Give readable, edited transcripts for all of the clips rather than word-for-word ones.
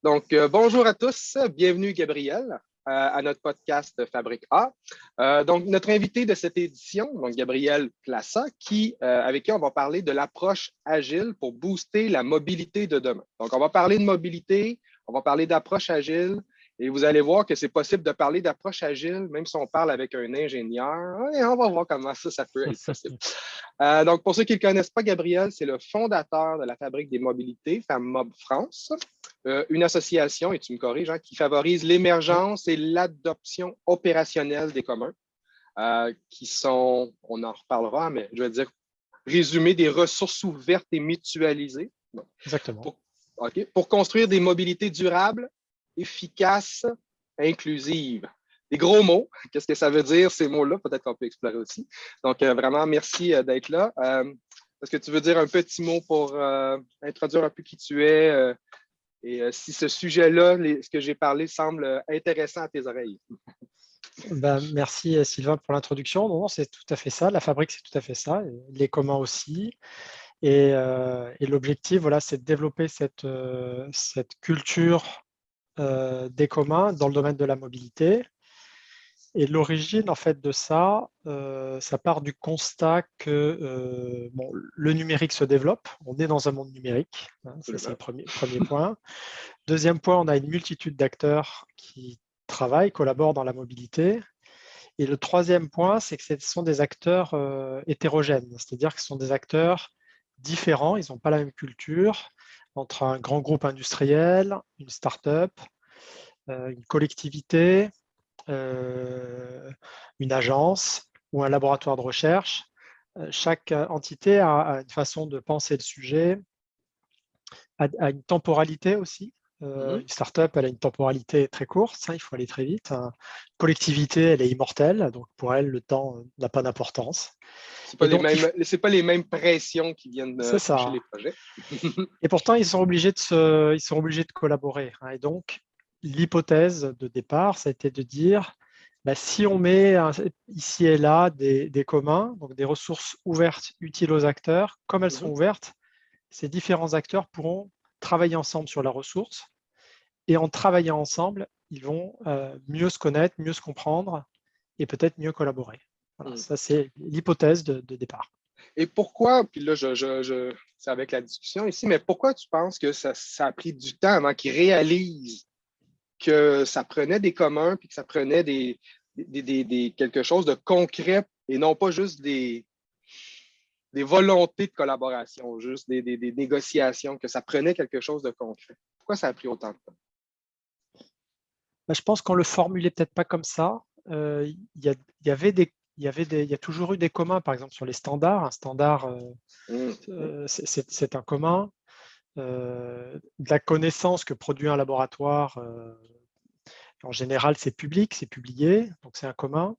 Bonjour à tous, bienvenue Gabriel à notre podcast Fabrique A. Notre invité de cette édition, donc Gabriel Plassa, avec qui on va parler de l'approche agile pour booster la mobilité de demain. Donc, on va parler de mobilité, on va parler d'approche agile, et vous allez voir que c'est possible de parler d'approche agile, même si on parle avec un ingénieur. Et on va voir comment ça peut être possible. Pour ceux qui ne le connaissent pas, Gabriel, c'est le fondateur de la Fabrique des mobilités, FAMMOB France, une association, et tu me corriges, qui favorise l'émergence et l'adoption opérationnelle des communs, qui sont, on en reparlera, mais je vais dire, résumé des ressources ouvertes et mutualisées. Exactement. Pour construire des mobilités durables, efficaces, inclusives. Des gros mots. Qu'est-ce que ça veut dire, ces mots-là? Peut-être qu'on peut explorer aussi. Donc, vraiment, merci d'être là. Est-ce que tu veux dire un petit mot pour introduire un peu qui tu es et si ce sujet-là, ce que j'ai parlé, semble intéressant à tes oreilles? Merci Sylvain pour l'introduction. Non, c'est tout à fait ça. La fabrique, c'est tout à fait ça. Les communs aussi. Et l'objectif, voilà, c'est de développer cette culture des communs dans le domaine de la mobilité. Et l'origine, en fait, de ça, ça part du constat que le numérique se développe. On est dans un monde numérique. Ça, c'est le premier point. Deuxième point, on a une multitude d'acteurs qui travaillent, collaborent dans la mobilité. Et le troisième point, c'est que ce sont des acteurs hétérogènes, c'est-à-dire que ce sont des acteurs différents, ils n'ont pas la même culture entre un grand groupe industriel, une start-up, une collectivité, une agence ou un laboratoire de recherche. Chaque entité a une façon de penser le sujet, a une temporalité aussi. Une start-up, elle a une temporalité très courte, il faut aller très vite. Une collectivité, elle est immortelle, donc pour elle, le temps n'a pas d'importance. Ce n'est pas les mêmes pressions qui viennent toucher les projets. Et pourtant, ils sont obligés de collaborer. Et donc, l'hypothèse de départ, ça a été de dire, si on met ici et là des communs, donc des ressources ouvertes, utiles aux acteurs, comme elles sont ouvertes, ces différents acteurs pourront travailler ensemble sur la ressource. Et en travaillant ensemble, ils vont mieux se connaître, mieux se comprendre et peut-être mieux collaborer. Voilà, ça, c'est l'hypothèse de départ. Et pourquoi, puis là, c'est avec la discussion ici, mais pourquoi tu penses que ça a pris du temps avant qu'ils réalisent que ça prenait des communs puis que ça prenait quelque chose de concret et non pas juste des volontés de collaboration, juste des négociations, que ça prenait quelque chose de concret? Pourquoi ça a pris autant de temps? Je pense qu'on ne le formulait peut-être pas comme ça. Il y a toujours eu des communs, par exemple, sur les standards. Un standard, c'est un commun. De la connaissance que produit un laboratoire, en général, c'est public, c'est publié, donc c'est un commun.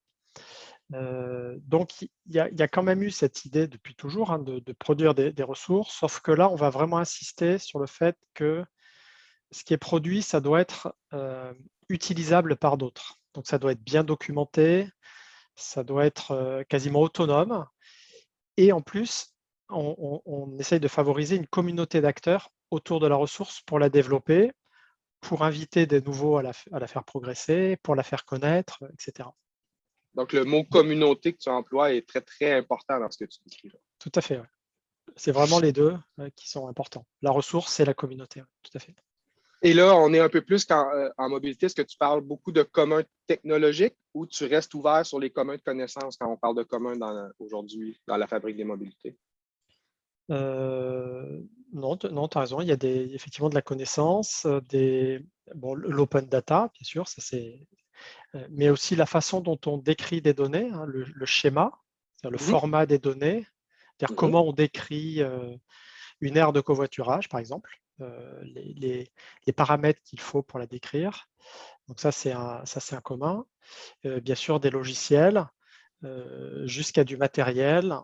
Donc, il y a quand même eu cette idée depuis toujours de produire des ressources, sauf que là, on va vraiment insister sur le fait que ce qui est produit, ça doit être utilisable par d'autres. Donc, ça doit être bien documenté, ça doit être quasiment autonome. Et en plus, on essaye de favoriser une communauté d'acteurs autour de la ressource pour la développer, pour inviter des nouveaux à la faire progresser, pour la faire connaître, etc. Donc, le mot communauté que tu emploies est très, très important dans ce que tu décris. Tout à fait. Ouais. C'est vraiment les deux qui sont importants. La ressource et la communauté. Tout à fait. Et là, on est un peu plus en mobilité. Est-ce que tu parles beaucoup de communs technologiques ou tu restes ouvert sur les communs de connaissances quand on parle de communs aujourd'hui dans la fabrique des mobilités? Non, tu as raison. Il y a effectivement de la connaissance, l'open data, bien sûr, ça c'est, mais aussi la façon dont on décrit des données, le schéma, c'est-à-dire le format des données, c'est-à-dire comment on décrit une aire de covoiturage, par exemple, les paramètres qu'il faut pour la décrire. Donc ça, c'est un commun. Bien sûr, des logiciels, jusqu'à du matériel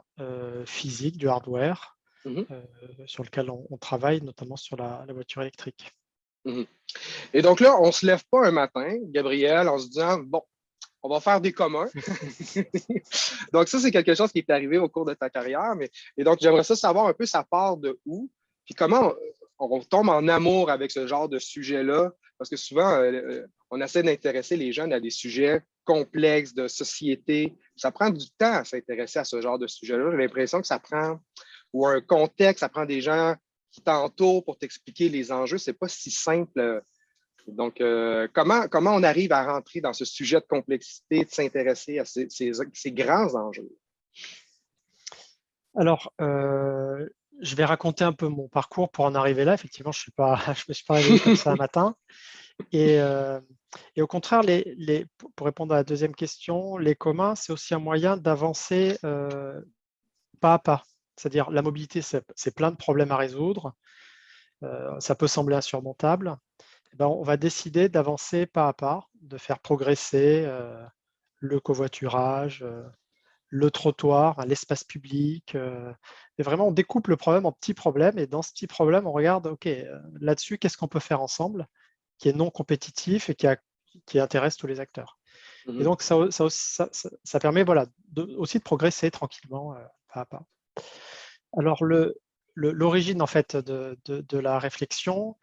physique, du hardware, sur lequel on travaille, notamment sur la voiture électrique. Et donc là, on ne se lève pas un matin, Gabriel, en se disant, bon, on va faire des communs. Donc ça, c'est quelque chose qui est arrivé au cours de ta carrière. Et donc, j'aimerais ça savoir un peu ça part de où, puis comment on tombe en amour avec ce genre de sujet-là, parce que souvent, on essaie d'intéresser les jeunes à des sujets complexes de société. Ça prend du temps à s'intéresser à ce genre de sujet-là. J'ai l'impression que ça prend, ou un contexte, ça prend des gens qui t'entourent pour t'expliquer les enjeux. C'est pas si simple. Donc, comment on arrive à rentrer dans ce sujet de complexité, de s'intéresser à ces grands enjeux? Alors, je vais raconter un peu mon parcours pour en arriver là. Effectivement, je me suis pas réveillé comme ça un matin. Et au contraire, pour répondre à la deuxième question, les communs, c'est aussi un moyen d'avancer pas à pas. C'est-à-dire, la mobilité, c'est plein de problèmes à résoudre. Ça peut sembler insurmontable. Eh ben, on va décider d'avancer pas à pas, de faire progresser le covoiturage, le trottoir, l'espace public. Et vraiment, on découpe le problème en petits problèmes. Et dans ce petit problème, on regarde, OK, là-dessus, qu'est-ce qu'on peut faire ensemble qui est non compétitif et qui intéresse tous les acteurs. Et donc, ça permet voilà, aussi de progresser tranquillement, pas à pas. Alors, l'origine en fait de la réflexion,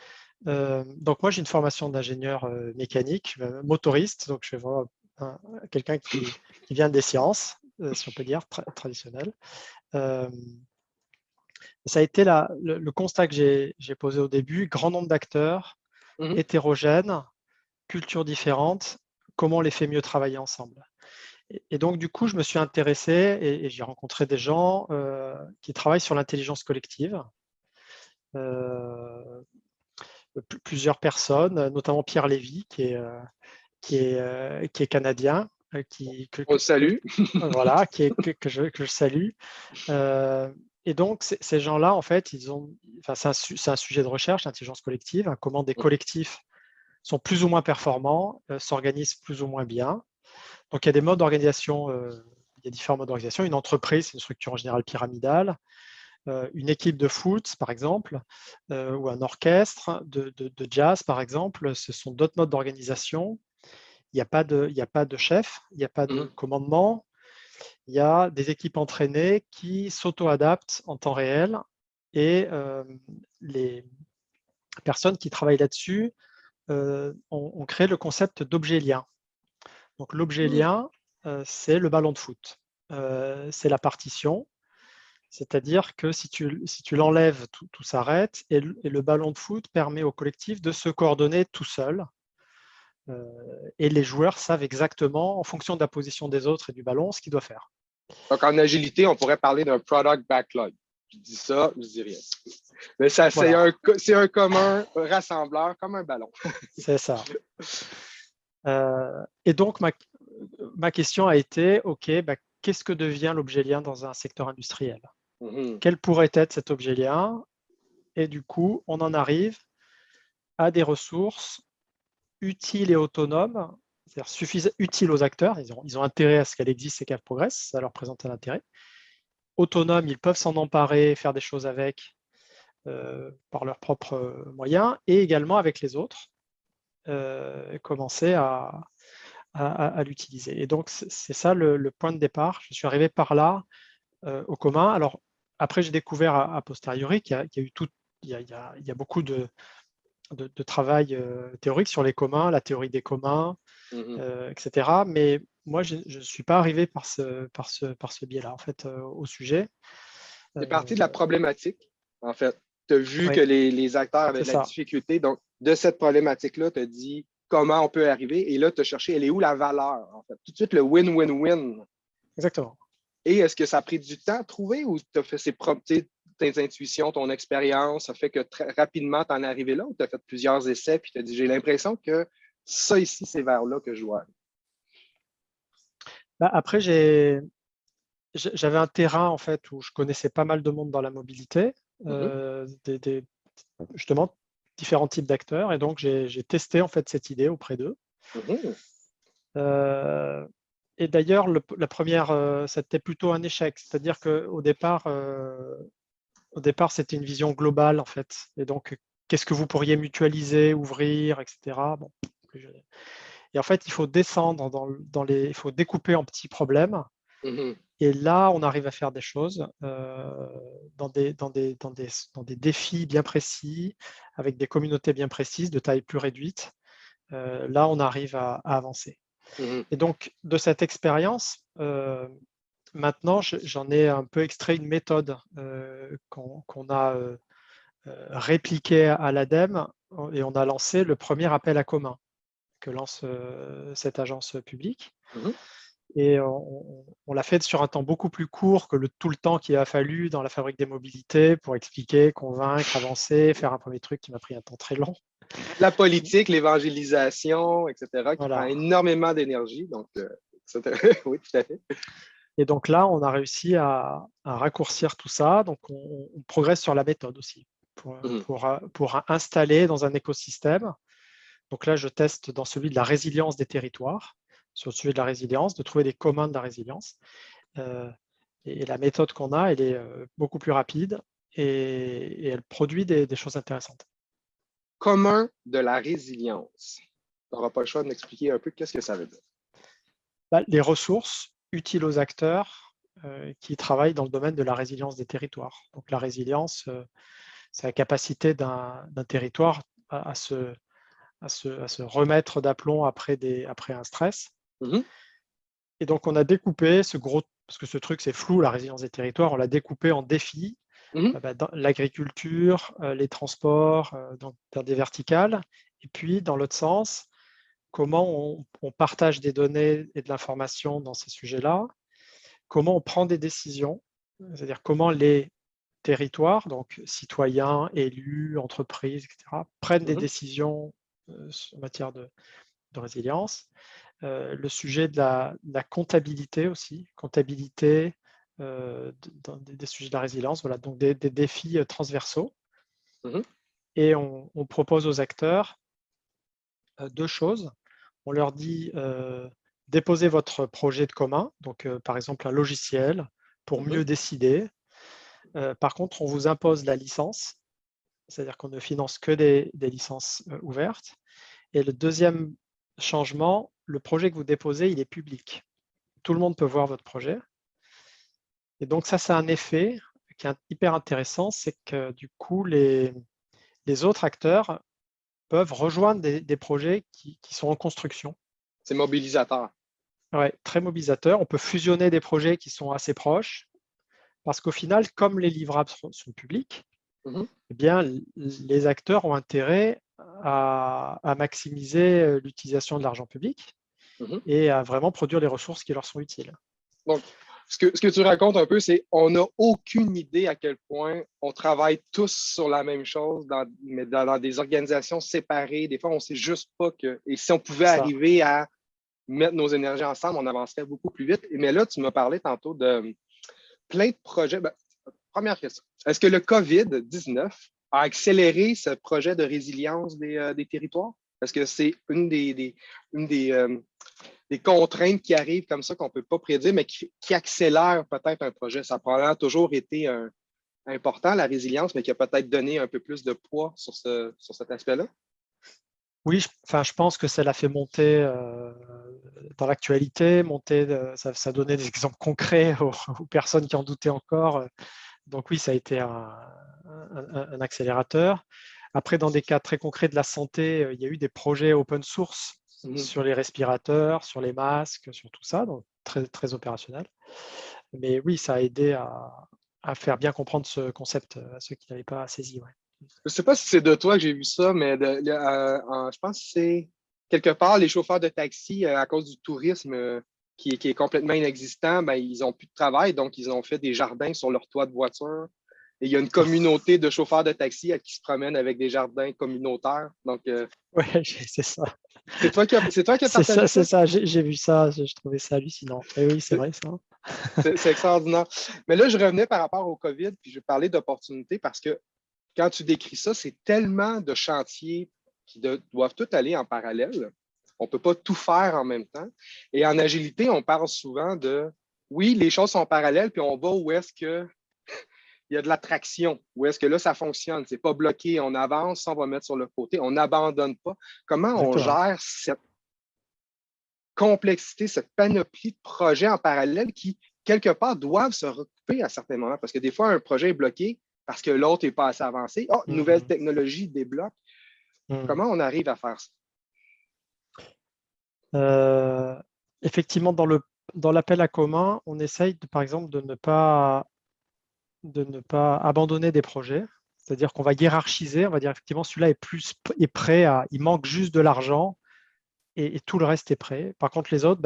donc moi j'ai une formation d'ingénieur mécanique, motoriste, donc je suis vraiment quelqu'un qui vient des sciences, si on peut dire, traditionnelles. Ça a été le constat que j'ai posé au début, grand nombre d'acteurs, hétérogènes, cultures différentes, comment on les fait mieux travailler ensemble. Et donc, du coup, je me suis intéressé et j'ai rencontré des gens qui travaillent sur l'intelligence collective. Plusieurs personnes, notamment Pierre Lévy, qui est canadien. On le salue. Voilà, que je salue. Et donc, ces gens-là, en fait, c'est un sujet de recherche, l'intelligence collective, hein, comment des collectifs sont plus ou moins performants, s'organisent plus ou moins bien. Donc, il y a des modes d'organisation, il y a différents modes d'organisation. Une entreprise, c'est une structure en général pyramidale. Une équipe de foot, par exemple, ou un orchestre de jazz, par exemple, ce sont d'autres modes d'organisation. Il n'y a pas de chef, il n'y a pas de commandement. Il y a des équipes entraînées qui s'auto-adaptent en temps réel et les personnes qui travaillent là-dessus ont créé le concept d'objet lien. Donc, l'objet lien, c'est le ballon de foot. C'est la partition. C'est-à-dire que si tu l'enlèves, tout s'arrête et le ballon de foot permet au collectif de se coordonner tout seul. Et les joueurs savent exactement, en fonction de la position des autres et du ballon, ce qu'ils doivent faire. Donc, en agilité, on pourrait parler d'un product backlog. Je dis ça, je dis rien. Mais ça, voilà. C'est un commun rassembleur, comme un ballon. C'est ça. Et donc, ma question a été, OK, qu'est-ce que devient l'objet lien dans un secteur industriel? Quel pourrait être cet objet lien? Et du coup, on en arrive à des ressources utiles et autonomes, c'est-à-dire utiles aux acteurs. Ils ont intérêt à ce qu'elle existe et qu'elle progresse, ça leur présente un intérêt. Autonomes, ils peuvent s'en emparer, faire des choses avec par leurs propres moyens, et également avec les autres, commencer à l'utiliser. Et donc, c'est ça le point de départ. Je suis arrivé par là au commun. Alors, après, j'ai découvert a posteriori qu'il y a beaucoup de travail théorique sur les communs, la théorie des communs, etc. Mais moi, je ne suis pas arrivé par ce biais-là, en fait, au sujet. C'est parti de la problématique, en fait. Tu as vu que les acteurs avaient de la difficulté. Donc, de cette problématique-là, tu as dit comment on peut arriver. Et là, tu as cherché, elle est où la valeur, en fait? Tout de suite, le win-win-win. Exactement. Et est-ce que ça a pris du temps à trouver ou tu as fait tes intuitions, ton expérience, ça fait que très rapidement, tu en es arrivé là ou tu as fait plusieurs essais puis tu as dit, j'ai l'impression que ça ici, c'est vers là que je dois aller? Après, j'avais un terrain en fait où je connaissais pas mal de monde dans la mobilité, justement différents types d'acteurs, et donc j'ai testé en fait cette idée auprès d'eux. Et d'ailleurs, la première, c'était plutôt un échec, c'est-à-dire qu'au départ, c'était une vision globale en fait, et donc qu'est-ce que vous pourriez mutualiser, ouvrir, etc. Bon. Et en fait, il faut descendre il faut découper en petits problèmes Et là, on arrive à faire des choses dans des défis bien précis, avec des communautés bien précises, de taille plus réduite. Là, on arrive à avancer. Et donc, de cette expérience, maintenant, j'en ai un peu extrait une méthode qu'on a répliquée à l'ADEME et on a lancé le premier appel à commun que lance cette agence publique. Et on l'a fait sur un temps beaucoup plus court que tout le temps qu'il a fallu dans la Fabrique des mobilités pour expliquer, convaincre, avancer, faire un premier truc qui m'a pris un temps très long. La politique, l'évangélisation, etc., qui prend Voilà. énormément d'énergie. Donc, oui, tout à fait. Et donc là, on a réussi à raccourcir tout ça. Donc, on progresse sur la méthode aussi pour installer dans un écosystème. Donc là, je teste dans celui de la résilience des territoires, sur le sujet de la résilience, de trouver des communs de la résilience. Et la méthode qu'on a, elle est beaucoup plus rapide et elle produit des choses intéressantes. Commun de la résilience. Tu n'auras pas le choix de m'expliquer un peu qu'est-ce que ça veut dire. Les ressources utiles aux acteurs qui travaillent dans le domaine de la résilience des territoires. Donc la résilience, c'est la capacité d'un territoire à se remettre d'aplomb après un stress. Et donc, on a découpé ce gros, parce que ce truc, c'est flou, la résilience des territoires, on l'a découpé en défis, dans l'agriculture, les transports, dans des verticales, et puis, dans l'autre sens, comment on partage des données et de l'information dans ces sujets-là, comment on prend des décisions, c'est-à-dire comment les territoires, donc citoyens, élus, entreprises, etc., prennent des décisions en matière de résilience. Le sujet de la comptabilité aussi, comptabilité dans des sujets de la résilience, voilà, donc des défis transversaux. Et on propose aux acteurs deux choses. On leur dit déposez votre projet de commun, donc par exemple un logiciel pour mieux décider. Par contre, on vous impose la licence, c'est-à-dire qu'on ne finance que des licences ouvertes. Et le deuxième changement, le projet que vous déposez, il est public. Tout le monde peut voir votre projet. Et donc ça, c'est un effet qui est hyper intéressant, c'est que du coup, les autres acteurs peuvent rejoindre des projets qui sont en construction. C'est mobilisateur. Ouais, très mobilisateur. On peut fusionner des projets qui sont assez proches, parce qu'au final, comme les livrables sont publics, eh bien, les acteurs ont intérêt à maximiser l'utilisation de l'argent public et à vraiment produire les ressources qui leur sont utiles. Donc, ce que tu racontes un peu, c'est qu'on n'a aucune idée à quel point on travaille tous sur la même chose, mais dans des organisations séparées. Des fois, on ne sait juste pas que. Et si on pouvait arriver à mettre nos énergies ensemble, on avancerait beaucoup plus vite. Mais là, tu m'as parlé tantôt de plein de projets. Première question. Est-ce que le COVID-19 a accéléré ce projet de résilience des territoires? Est-ce que c'est une des contraintes qui arrivent comme ça qu'on ne peut pas prédire, mais qui accélèrent peut-être un projet? Ça a probablement toujours été important, la résilience, mais qui a peut-être donné un peu plus de poids sur cet aspect-là? Oui, je pense que ça l'a fait monter dans l'actualité, ça donnait des exemples concrets aux personnes qui en doutaient encore. Donc oui, ça a été un accélérateur. Après, dans des cas très concrets de la santé, il y a eu des projets open source sur les respirateurs, sur les masques, sur tout ça, donc très, très opérationnel. Mais oui, ça a aidé à faire bien comprendre ce concept à ceux qui n'avaient pas saisi. Ouais. Je ne sais pas si c'est de toi que j'ai vu ça, mais je pense que c'est quelque part les chauffeurs de taxi, à cause du tourisme qui est complètement inexistant, ben, ils n'ont plus de travail, donc ils ont fait des jardins sur leur toit de voiture. Et il y a une communauté de chauffeurs de taxi qui se promènent avec des jardins communautaires. Donc, oui, c'est ça. C'est toi qui as partagé ça? C'est ça, j'ai vu ça, je trouvais ça hallucinant. Et oui, c'est vrai ça. C'est extraordinaire. Mais là, je revenais par rapport au COVID, puis je parlais d'opportunités parce que quand tu décris ça, c'est tellement de chantiers qui doivent tous aller en parallèle. On ne peut pas tout faire en même temps. Et en agilité, on parle souvent de, oui, les choses sont parallèles, puis on va où est-ce qu'il y a de l'attraction, où est-ce que là, ça fonctionne. C'est pas bloqué, on avance, on va mettre sur le côté, on n'abandonne pas. Comment on gère cette complexité, cette panoplie de projets en parallèle qui quelque part, doivent se recouper à certains moments parce que des fois, un projet est bloqué parce que l'autre n'est pas assez avancé. Oh, nouvelle technologie débloque. Comment on arrive à faire ça? Effectivement, dans l'appel à commun, on essaye, par exemple, de ne pas abandonner des projets. C'est-à-dire qu'on va hiérarchiser, on va dire effectivement, celui-là est prêt il manque juste de l'argent et tout le reste est prêt. Par contre, les autres,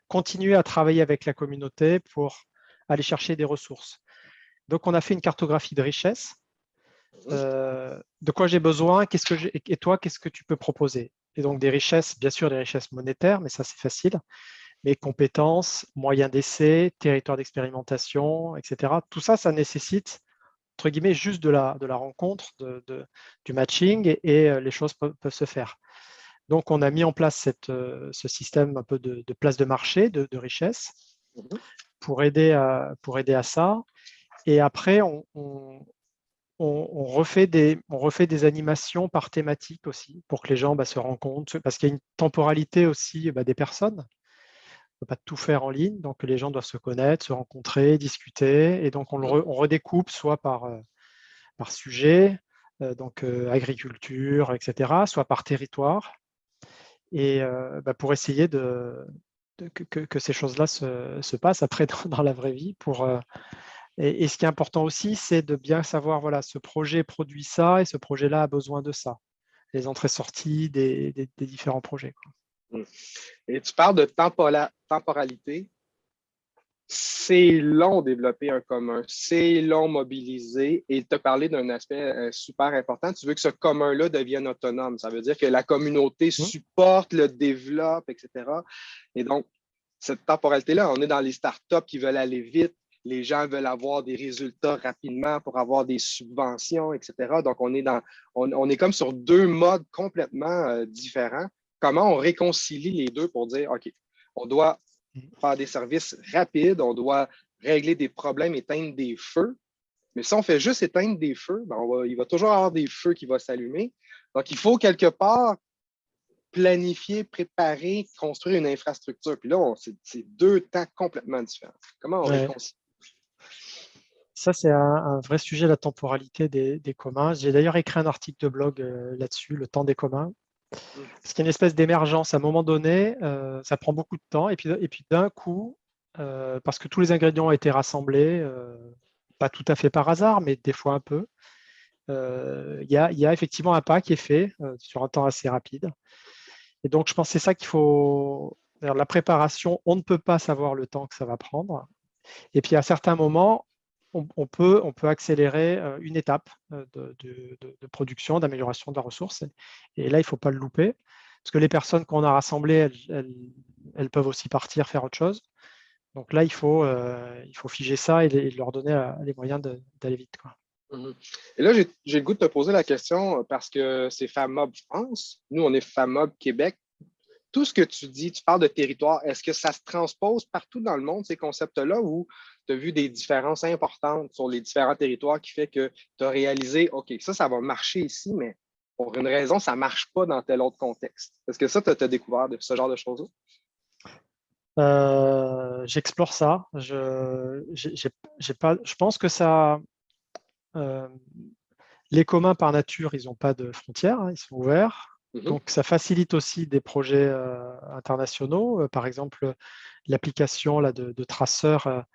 continuer à travailler avec la communauté pour aller chercher des ressources. Donc, on a fait une cartographie de richesse. De quoi j'ai besoin, et toi, qu'est-ce que tu peux proposer? Et donc, des richesses, bien sûr, des richesses monétaires, mais ça, c'est facile. Mais compétences, moyens d'essai, territoire d'expérimentation, etc. Tout ça, ça nécessite, entre guillemets, juste de la rencontre, du matching et les choses peuvent se faire. Donc, on a mis en place ce système un peu de place de marché, de richesse, pour aider à ça. Et après, on refait des animations par thématique aussi, pour que les gens se rencontrent, parce qu'il y a une temporalité aussi des personnes. On ne peut pas tout faire en ligne, donc les gens doivent se connaître, se rencontrer, discuter. Et donc, on redécoupe soit par sujet, donc agriculture, etc., soit par territoire. Et pour essayer que ces choses-là se passent après dans la vraie vie. Et ce qui est important aussi, c'est de bien savoir, voilà, ce projet produit ça et ce projet-là a besoin de ça. Les entrées-sorties des différents projets. Et tu parles de temporalité. C'est long développer un commun, c'est long mobiliser et tu as parlé d'un aspect super important. Tu veux que ce commun-là devienne autonome. Ça veut dire que la communauté supporte, le développe, etc. Et donc, cette temporalité-là, on est dans les startups qui veulent aller vite. Les gens veulent avoir des résultats rapidement pour avoir des subventions, etc. Donc, on est comme sur deux modes complètement différents. Comment on réconcilie les deux pour dire, OK, on doit faire des services rapides, on doit régler des problèmes, éteindre des feux. Mais si on fait juste éteindre des feux, il va toujours y avoir des feux qui vont s'allumer. Donc, il faut quelque part planifier, préparer, construire une infrastructure. Puis là, c'est deux temps complètement différents. Comment on réconcilie? Ça, c'est un vrai sujet, la temporalité des communs. J'ai d'ailleurs écrit un article de blog là-dessus, le temps des communs. Parce qu'il y a une espèce d'émergence. À un moment donné, ça prend beaucoup de temps. Et puis d'un coup, parce que tous les ingrédients ont été rassemblés, pas tout à fait par hasard, mais des fois un peu, il y a effectivement un pas qui est fait sur un temps assez rapide. Et donc, je pense que c'est ça qu'il faut. La préparation, on ne peut pas savoir le temps que ça va prendre. Et puis, à certains moments, on peut accélérer une étape de production, d'amélioration de la ressource. Et là, il ne faut pas le louper, parce que les personnes qu'on a rassemblées, elles peuvent aussi partir faire autre chose. Donc là, il faut figer ça et leur donner les moyens d'aller vite, quoi. Et là, j'ai le goût de te poser la question parce que c'est FAMOB France. Nous, on est FAMOB Québec. Tout ce que tu dis, tu parles de territoire, est-ce que ça se transpose partout dans le monde, ces concepts-là, ou tu as vu des différences importantes sur les différents territoires qui fait que tu as réalisé, OK, ça va marcher ici, mais pour une raison, ça ne marche pas dans tel autre contexte. Est-ce que ça, tu as découvert de ce genre de choses-là? J'explore ça. Je pense que ça. Les communs par nature, ils n'ont pas de frontières, hein, ils sont ouverts. Donc, ça facilite aussi des projets internationaux. Par exemple, l'application de traceur,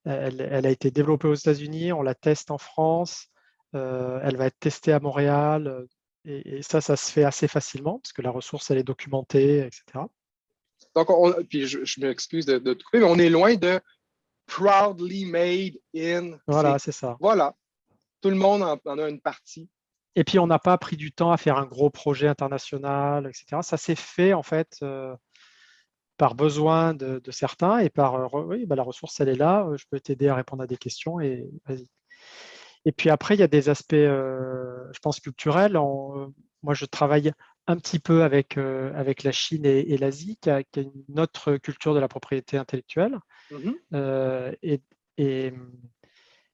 elle a été développée aux États-Unis, on la teste en France, elle va être testée à Montréal. Et ça se fait assez facilement parce que la ressource, elle est documentée, etc. Donc, puis je m'excuse de te couper, mais on est loin de proudly made in. Voilà, c'est ça. Voilà. Tout le monde en a une partie. Et puis, on n'a pas pris du temps à faire un gros projet international, etc. Ça s'est fait, en fait, par besoin de certains et oui, la ressource, elle est là. Je peux t'aider à répondre à des questions et vas-y. Et puis après, il y a des aspects, je pense, culturels. Moi, je travaille un petit peu avec la Chine et l'Asie, qui a une autre culture de la propriété intellectuelle.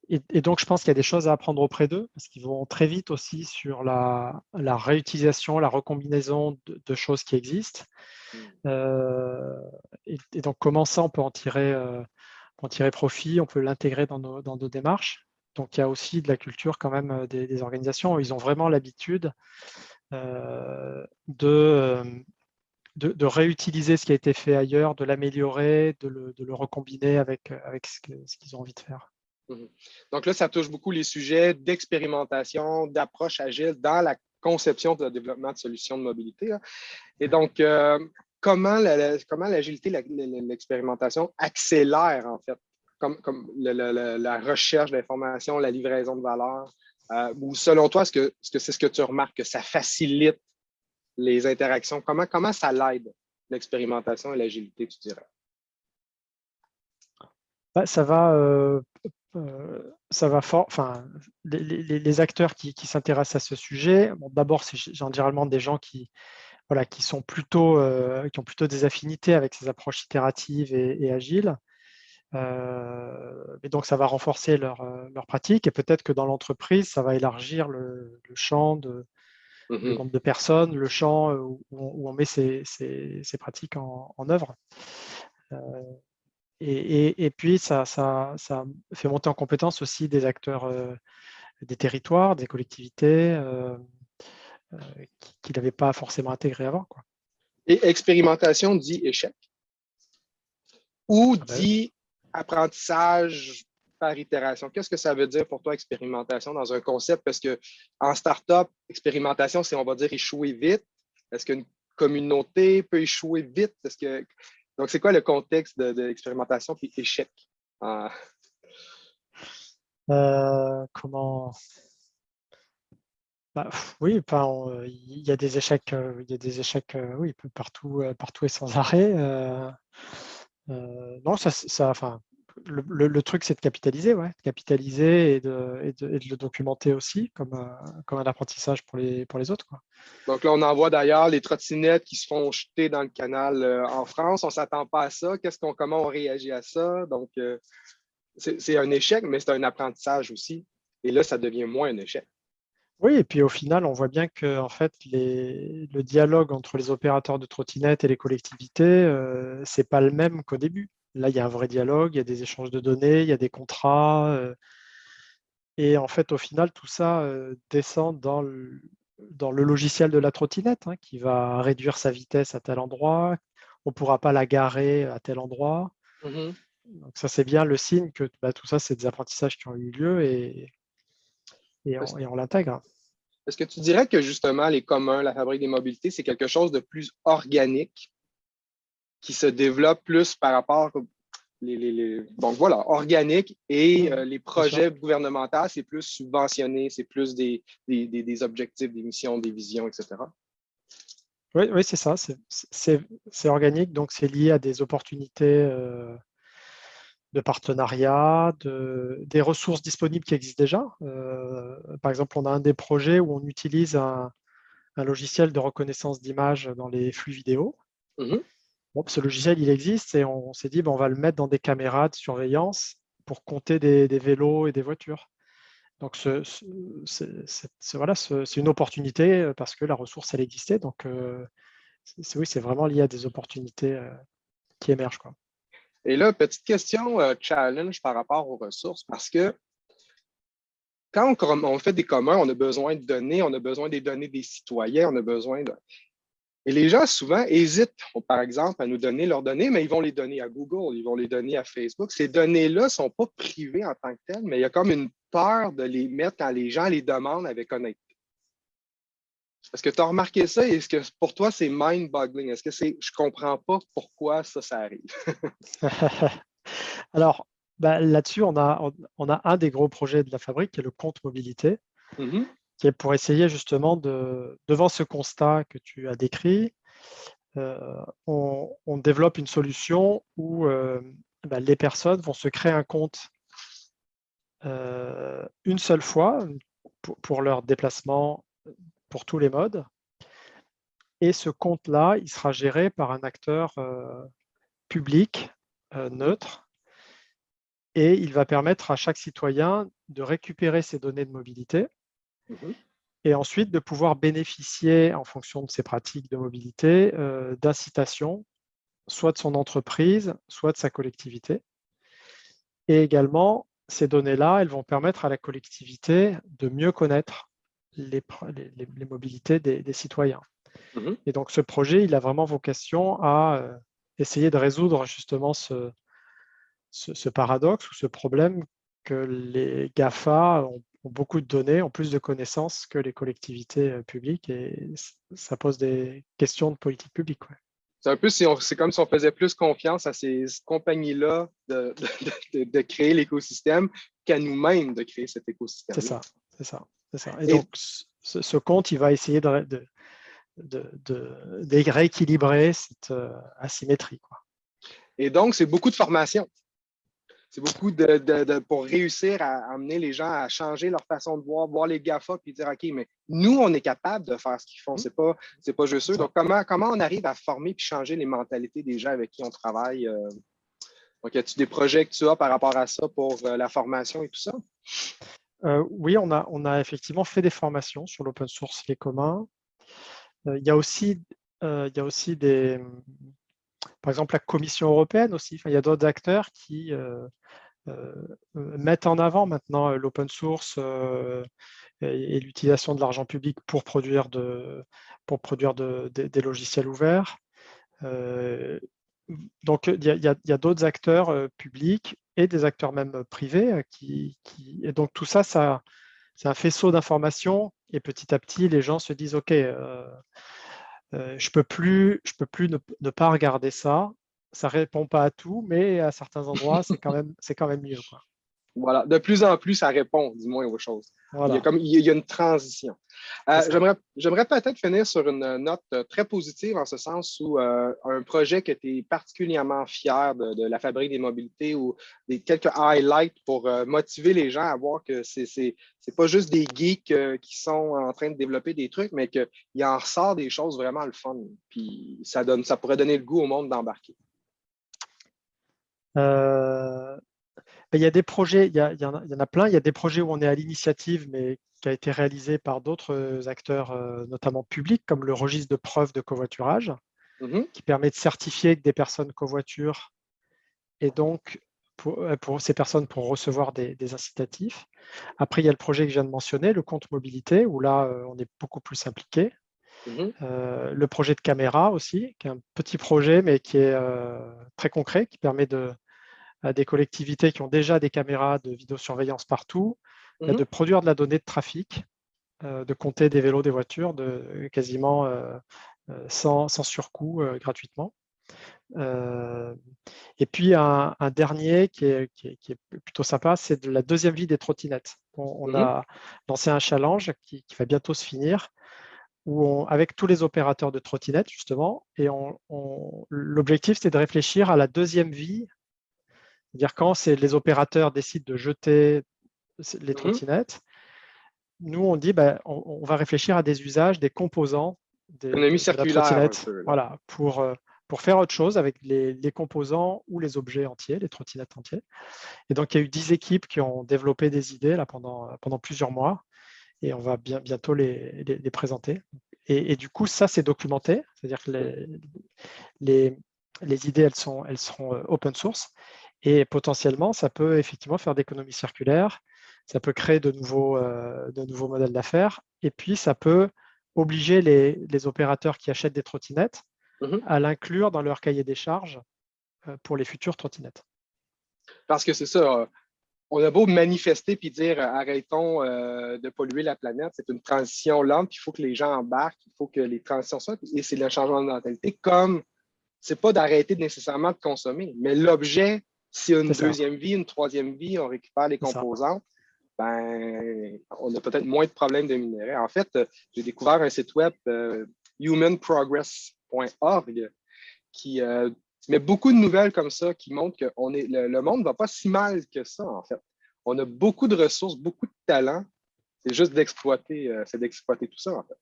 Et donc, je pense qu'il y a des choses à apprendre auprès d'eux, parce qu'ils vont très vite aussi sur la réutilisation, la recombinaison de choses qui existent. Et donc, comment ça, on peut en tirer pour en tirer profit, on peut l'intégrer dans nos démarches. Donc, il y a aussi de la culture quand même des organisations. Ils ont vraiment l'habitude de réutiliser ce qui a été fait ailleurs, de l'améliorer, de le recombiner avec ce qu'ils ont envie de faire. Donc là, ça touche beaucoup les sujets d'expérimentation, d'approche agile dans la conception de développement de solutions de mobilité. Là. Et donc, comment l'agilité, l'expérimentation accélère en fait, comme la recherche d'informations, la livraison de valeur, ou selon toi, est-ce que c'est ce que tu remarques, que ça facilite les interactions? Comment ça l'aide, l'expérimentation et l'agilité, tu dirais? Ça va fort. Enfin, les acteurs qui s'intéressent à ce sujet, bon, d'abord, c'est généralement des gens qui sont plutôt, qui ont plutôt des affinités avec ces approches itératives et agiles. Et donc, ça va renforcer leur pratique et peut-être que dans l'entreprise, ça va élargir le champ le nombre de personnes, le champ où on met ces pratiques en œuvre. Et puis, ça fait monter en compétence aussi des acteurs des territoires, des collectivités qui n'avaient pas forcément intégré avant, quoi. Et expérimentation dit échec ou Ah ben, dit apprentissage par itération. Qu'est-ce que ça veut dire pour toi, expérimentation, dans un concept? Parce qu'en startup, expérimentation, c'est, on va dire, échouer vite. Est-ce qu'une communauté peut échouer vite? Donc, c'est quoi le contexte de l'expérimentation puis échec? comment oui, il y a des échecs, oui, partout et sans arrêt. Non, enfin, le truc, c'est de capitaliser, ouais, de capitaliser et de le documenter aussi comme un apprentissage pour les autres, quoi. Donc là, on en voit d'ailleurs les trottinettes qui se font jeter dans le canal en France. On ne s'attend pas à ça. Comment on réagit à ça? Donc, c'est un échec, mais c'est un apprentissage aussi. Et là, ça devient moins un échec. Oui, et puis au final, on voit bien que en fait, le dialogue entre les opérateurs de trottinettes et les collectivités, c'est pas le même qu'au début. Là, il y a un vrai dialogue, il y a des échanges de données, il y a des contrats. Et en fait, au final, tout ça descend dans le logiciel de la trottinette, hein, qui va réduire sa vitesse à tel endroit. On ne pourra pas la garer à tel endroit. Mm-hmm. Donc ça, c'est bien le signe que tout ça, c'est des apprentissages qui ont eu lieu et on l'intègre. Est-ce que tu dirais que justement, les communs, la fabrique des mobilités, c'est quelque chose de plus organique qui se développe plus par rapport donc voilà, organique et les projets gouvernementaux, c'est plus subventionné, c'est plus des objectifs, des missions, des visions, etc. Oui, c'est ça. C'est organique, donc c'est lié à des opportunités de partenariat, des ressources disponibles qui existent déjà. Par exemple, on a un des projets où on utilise un logiciel de reconnaissance d'images dans les flux vidéo. Mm-hmm. Bon, ce logiciel, il existe et on s'est dit, on va le mettre dans des caméras de surveillance pour compter des vélos et des voitures. Donc, c'est une opportunité parce que la ressource, elle existait. Donc, oui, c'est vraiment lié à des opportunités qui émergent, quoi. Et là, petite question challenge par rapport aux ressources, parce que quand on fait des communs, on a besoin de données, on a besoin des données des citoyens, on a besoin de... Et les gens, souvent, hésitent, par exemple, à nous donner leurs données, mais ils vont les donner à Google, ils vont les donner à Facebook. Ces données-là ne sont pas privées en tant que telles, mais il y a comme une peur de les mettre quand les gens les demandent avec honnêteté. Est-ce que tu as remarqué ça? Est-ce que pour toi, c'est mind-boggling? Est-ce que je ne comprends pas pourquoi ça arrive? Alors, là-dessus, on a un des gros projets de la fabrique qui est le compte mobilité, Mm-hmm. qui est pour essayer justement devant ce constat que tu as décrit, on développe une solution où les personnes vont se créer un compte une seule fois pour leur déplacement pour tous les modes. Et ce compte-là, il sera géré par un acteur public, neutre, et il va permettre à chaque citoyen de récupérer ses données de mobilité Mm-hmm. et ensuite de pouvoir bénéficier, en fonction de ses pratiques de mobilité, d'incitations, soit de son entreprise, soit de sa collectivité. Et également, ces données-là, elles vont permettre à la collectivité de mieux connaître les mobilités des citoyens. Mhm. Et donc, ce projet, il a vraiment vocation à essayer de résoudre justement ce paradoxe ou ce problème que les GAFA ont beaucoup de données, ont plus de connaissances que les collectivités publiques, et ça pose des questions de politique publique. Ouais. C'est un peu, c'est comme si on faisait plus confiance à ces compagnies-là de créer l'écosystème qu'à nous-mêmes de créer cet C'est écosystème-là. ça, c'est ça, c'est ça. Et Et donc, ce compte, il va essayer de rééquilibrer cette asymétrie, quoi. Et donc, c'est beaucoup de formation. C'est beaucoup pour réussir à amener les gens à changer leur façon de voir les GAFA, puis dire, OK, mais nous, on est capable de faire ce qu'ils font. C'est pas juste eux. Donc, comment on arrive à former puis changer les mentalités des gens avec qui on travaille? Donc, y a-t-il des projets que tu as par rapport à ça pour la formation et tout ça? Oui, on a effectivement fait des formations sur l'open source, les communs. Il y a aussi par exemple, la Commission européenne aussi. Enfin, il y a d'autres acteurs qui mettent en avant maintenant l'open source et l'utilisation de l'argent public pour produire des logiciels ouverts. Donc, il y a d'autres acteurs publics et des acteurs même privés et donc tout ça, c'est un faisceau d'informations, et petit à petit, les gens se disent, OK, je peux plus ne pas regarder ça. Ça répond pas à tout, mais à certains endroits, c'est quand même mieux, quoi. Voilà, de plus en plus, ça répond, du moins, aux choses. Voilà, Il y a une transition. c'est ça. J'aimerais peut-être finir sur une note très positive, en ce sens où un projet que tu es particulièrement fier de la Fabrique des mobilités, ou quelques highlights pour motiver les gens à voir que c'est pas juste des geeks qui sont en train de développer des trucs, mais qu'il en ressort des choses vraiment le fun. Puis ça pourrait donner le goût au monde d'embarquer. Euh, Il y a des projets, il y en a plein. Il y a des projets où on est à l'initiative, mais qui a été réalisé par d'autres acteurs, notamment publics, comme le registre de preuves de covoiturage, Mhm, qui permet de certifier que des personnes covoiturent, et donc pour ces personnes pour recevoir des incitatifs. Après, il y a le projet que je viens de mentionner, le compte mobilité, où là, on est beaucoup plus impliqué. mhm, Le projet de caméra aussi, qui est un petit projet, mais qui est très concret, qui permet à des collectivités qui ont déjà des caméras de vidéosurveillance partout, mhm. de produire de la donnée de trafic, de compter des vélos, des voitures, quasiment sans surcoût, gratuitement. Et puis un dernier qui est plutôt sympa, c'est de la deuxième vie des trottinettes. On Mhm. a lancé un challenge qui va bientôt se finir, avec tous les opérateurs de trottinettes, justement, et l'objectif, c'est de réfléchir à la deuxième vie. C'est-à-dire quand les opérateurs décident de jeter les Mhm. trottinettes, nous, on dit, ben, on va réfléchir à des usages, des composants Économie de la circulaire un trottinette, peu, là. voilà, pour faire autre chose avec les composants ou les objets entiers, les trottinettes entiers. Et donc, il y a eu 10 équipes qui ont développé des idées là, pendant plusieurs mois, et on va bientôt les présenter. Et du coup, ça, c'est documenté, c'est-à-dire que les, les idées, elles seront open source, et potentiellement, ça peut effectivement faire d'économie circulaire, ça peut créer de nouveaux modèles d'affaires, et puis ça peut obliger les opérateurs qui achètent des trottinettes Mhm. à l'inclure dans leur cahier des charges pour les futures trottinettes. Parce que c'est ça, on a beau manifester puis dire arrêtons de polluer la planète, c'est une transition lente, puis il faut que les gens embarquent, il faut que les transitions soient, et c'est le changement de mentalité, comme c'est pas d'arrêter nécessairement de consommer, mais l'objet, s'il y a C'est une ça, deuxième vie, une troisième vie, on récupère les c'est ça. composantes, ben, on a peut-être moins de problèmes de minerais. En fait, j'ai découvert un site web, humanprogress.org, qui met beaucoup de nouvelles comme ça qui montrent que le monde ne va pas si mal que ça, en fait. On a beaucoup de ressources, beaucoup de talents. C'est juste d'exploiter tout ça, en fait.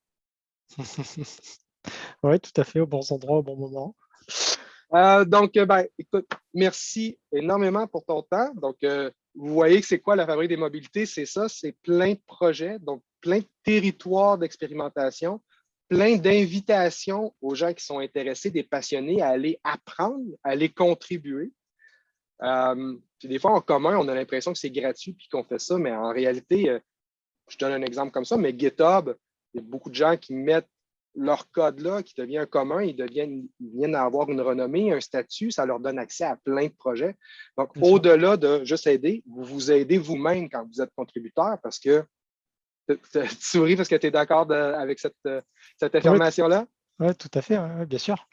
Oui, tout à fait, aux bons endroits, au bon moment. Donc, ben, écoute, merci énormément pour ton temps. Donc, vous voyez que c'est quoi la Fabrique des mobilités? C'est ça, c'est plein de projets, donc plein de territoires d'expérimentation, plein d'invitations aux gens qui sont intéressés, des passionnés, à aller apprendre, à aller contribuer. Puis des fois, en commun, on a l'impression que c'est gratuit puis qu'on fait ça, mais en réalité, je donne un exemple comme ça, mais GitHub, il y a beaucoup de gens qui mettent leur code là, qui devient un commun, ils viennent à avoir une renommée, un statut, ça leur donne accès à plein de projets. Donc, au-delà de juste aider, vous vous aidez vous-même quand vous êtes contributeur parce que tu souris parce que tu es d'accord avec cette affirmation-là? Oui, tout à fait, ouais, bien sûr.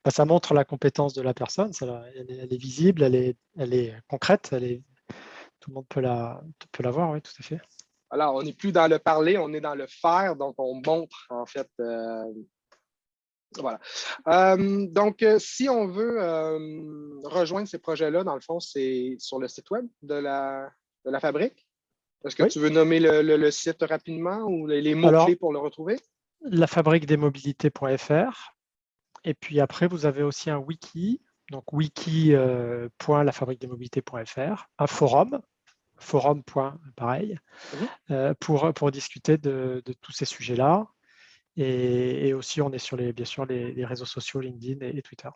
Ça montre la compétence de la personne, elle est visible, elle est concrète, tout le monde peut la voir, oui, tout à fait. Alors, on n'est plus dans le parler, on est dans le faire, donc on montre en fait. Voilà. Donc, si on veut rejoindre ces projets-là, dans le fond, c'est sur le site web de la fabrique. Est-ce que tu veux nommer le site rapidement ou les mots-clés pour le retrouver? Lafabriquedesmobilités.fr. Et puis après, vous avez aussi un wiki, donc wiki.lafabriquedesmobilités.fr, un forum, pareil, pour discuter de tous ces sujets-là. Et aussi, on est sur bien sûr les réseaux sociaux, LinkedIn et Twitter.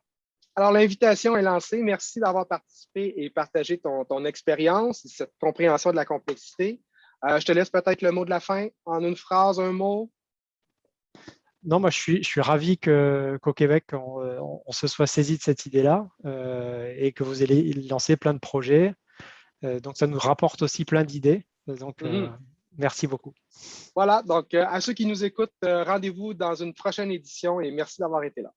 Alors, l'invitation est lancée. Merci d'avoir participé et partagé ton expérience et cette compréhension de la complexité. Je te laisse peut-être le mot de la fin en une phrase, un mot. Non, moi, je suis ravi qu'au Québec, on se soit saisi de cette idée-là et que vous ayez lancé plein de projets. Donc, ça nous rapporte aussi plein d'idées. Donc, merci beaucoup. Voilà, donc à ceux qui nous écoutent, rendez-vous dans une prochaine édition et merci d'avoir été là.